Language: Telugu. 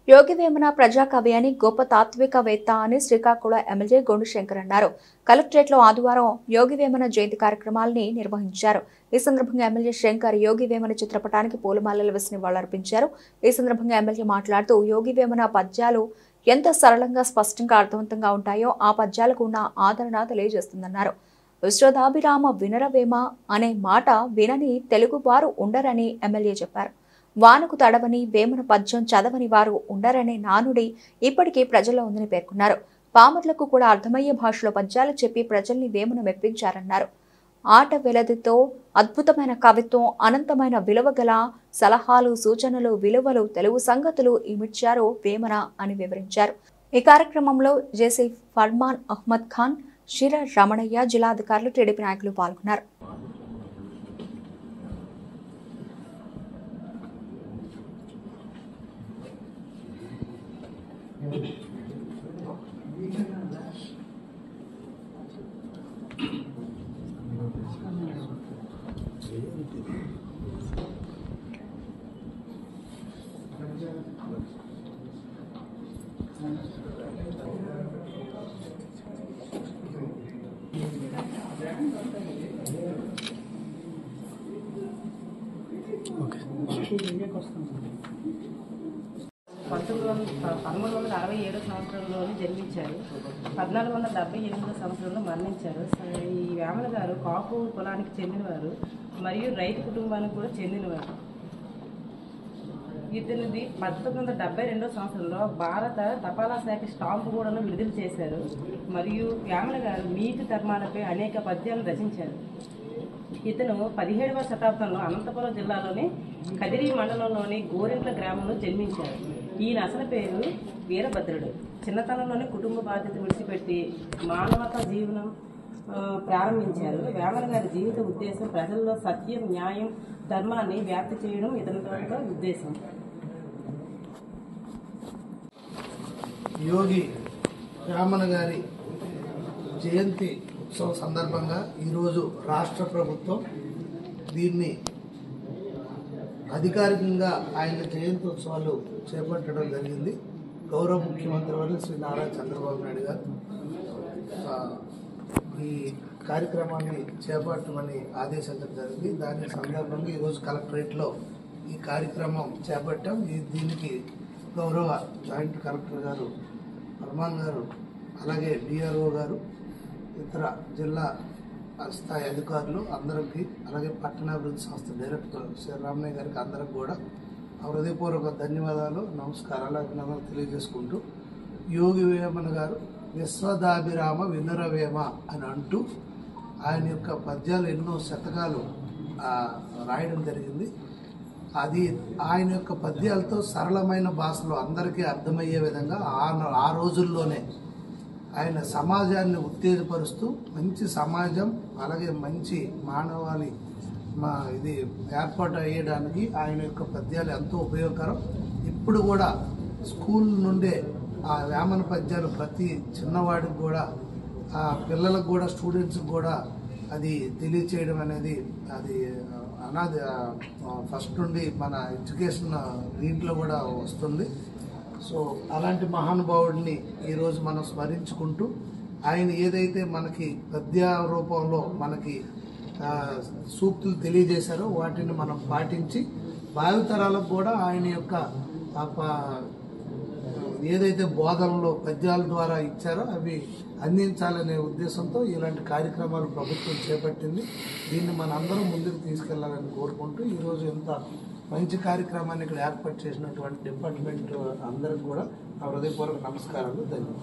యోగి వేమన ప్రజాకవి అని గొప్ప తాత్వికవేత్త అని శ్రీకాకుళం ఎమ్మెల్యే గొండు శంకర్ అన్నారు. కలెక్టరేట్లో ఆదివారం యోగి వేమన జయంతి కార్యక్రమాన్ని నిర్వహించారు. ఈ సందర్భంగా ఎమ్మెల్యే శంకర్ యోగి వేమన చిత్రపటానికి పూలమాలలు వేసి నివాళులర్పించారు. ఈ సందర్భంగా ఎమ్మెల్యే మాట్లాడుతూ యోగి వేమన పద్యాలు ఎంత సరళంగా స్పష్టంగా అర్థవంతంగా ఉంటాయో ఆ పద్యాలకు ఉన్న ఆదరణ తెలియజేస్తుందన్నారు. విశ్వదాభిరామ వినరవేమ అనే మాట వినని తెలుగువారు ఉండరని ఎమ్మెల్యే చెప్పారు. వానకు తడవని వేమన పద్యం చదవని వారు ఉండరనే నానుడి ఇప్పటికీ ప్రజల్లో ఉందని పేర్కొన్నారు. పామర్లకు కూడా అర్థమయ్యే భాషలో పద్యాలు చెప్పి ప్రజల్ని వేమన మెప్పించారన్నారు. ఆట వెలదితో అద్భుతమైన కవిత్వం, అనంతమైన విలువ గల సలహాలు, సూచనలు, విలువలు, తెలుగు సంగతులు ఇమిడ్చారు వేమన అని వివరించారు. ఈ కార్యక్రమంలో జేసీ ఫర్మాన్ అహ్మద్ ఖాన్, శిర రమణయ్య, జిల్లాధికారులు, టీడీపీ నాయకులు పాల్గొన్నారు. పంతొమ్మిది 1367 సంవత్సరంలోనే జన్మించారు. 1478 సంవత్సరంలో మరణించారు. ఈ వేమన గారు కాపు కులానికి చెందినవారు మరియు రైతు కుటుంబానికి కూడా చెందినవారు. ఇతనిది 1972 సంవత్సరంలో భారత తపాలా శాఖ స్టాంపు కూడా విడుదల చేశారు. మరియు వేమన గారు నీతి ధర్మాలపై అనేక పద్యాలను రచించారు. ఇతను 17వ శతాబ్దంలో అనంతపురం జిల్లాలోని కదిరి మండలంలోని గోరింట్ల గ్రామంలో జన్మించారు. ఈయన అసలు పేరు వీరభద్రుడు. చిన్నతనంలోనే కుటుంబ బాధ్యత విడిచిపెట్టి మానవతా జీవనం ప్రారంభించారు. వేమన గారి జీవిత ఉద్దేశం ప్రజల్లో సత్యం, న్యాయం, ధర్మాన్ని వ్యాప్తి చేయడం ఇతని ఉద్దేశం. యోగి వేమన గారి జయంతి ఉత్సవం సందర్భంగా ఈరోజు రాష్ట్ర ప్రభుత్వం దీన్ని అధికారికంగా ఆయన జయంతి ఉత్సవాలు చేపట్టడం జరిగింది. గౌరవ ముఖ్యమంత్రి వర్యులు శ్రీ నారా చంద్రబాబు నాయుడు గారు ఈ కార్యక్రమాన్ని చేపట్టమని ఆదేశించడం జరిగింది. దాని సందర్భంగా ఈరోజు కలెక్టరేట్లో ఈ కార్యక్రమం చేపట్టాం. దీనికి గౌరవ జాయింట్ కలెక్టర్ గారు ఫర్మాన్ గారు, అలాగే డిఆర్ఓ గారు, ఇతర జిల్లా స్థాయి అధికారులు అందరికీ, అలాగే పట్టణాభివృద్ధి సంస్థ డైరెక్టర్ శ్రీ రామయ్య గారికి అందరికి కూడా హృదయపూర్వక ధన్యవాదాలు, నమస్కారాలు, అభినందనలు తెలియజేసుకుంటూ, యోగి వేమన గారు విశ్వదాభిరామ వినురవేమ అని అంటూ ఆయన యొక్క పద్యాలు ఎన్నో శతకాలు రాయడం జరిగింది. అది ఆయన యొక్క పద్యాలతో సరళమైన భాషలో అందరికీ అర్థమయ్యే విధంగా ఆ రోజుల్లోనే ఆయన సమాజాన్ని ఉత్తేజపరుస్తూ మంచి సమాజం, అలాగే మంచి మానవాళి ఇది ఏర్పాటు అయ్యడానికి ఆయన యొక్క పద్యాలు ఎంతో ఉపయోగకరం. ఇప్పుడు కూడా స్కూల్ నుండే ఆ వేమన పద్యాలు ప్రతి చిన్నవాడికి కూడా, ఆ పిల్లలకు కూడా, స్టూడెంట్స్కి కూడా అది తెలియచేయడం అనేది అది అనాది ఫస్ట్ నుండి మన ఎడ్యుకేషన్ దీంట్లో కూడా వస్తుంది. సో అలాంటి మహానుభావుడిని ఈరోజు మనం స్మరించుకుంటూ, ఆయన ఏదైతే మనకి పద్య రూపంలో మనకి సూక్తులు తెలియజేశారో వాటిని మనం పాటించి భావితరాలకు కూడా ఆయన యొక్క ఏదైతే బోధనలో పద్యాల ద్వారా ఇచ్చారో అవి అందించాలనే ఉద్దేశంతో ఇలాంటి కార్యక్రమాలు ప్రభుత్వం చేపట్టింది. దీన్ని మనందరం ముందుకు తీసుకెళ్లాలని కోరుకుంటూ ఈరోజు ఇంత మంచి కార్యక్రమాన్ని ఇక్కడ ఏర్పాటు చేసినటువంటి డిపార్ట్మెంట్ అందరికి కూడా నా హృదయపూర్వక నమస్కారాలు, ధన్యవాదాలు.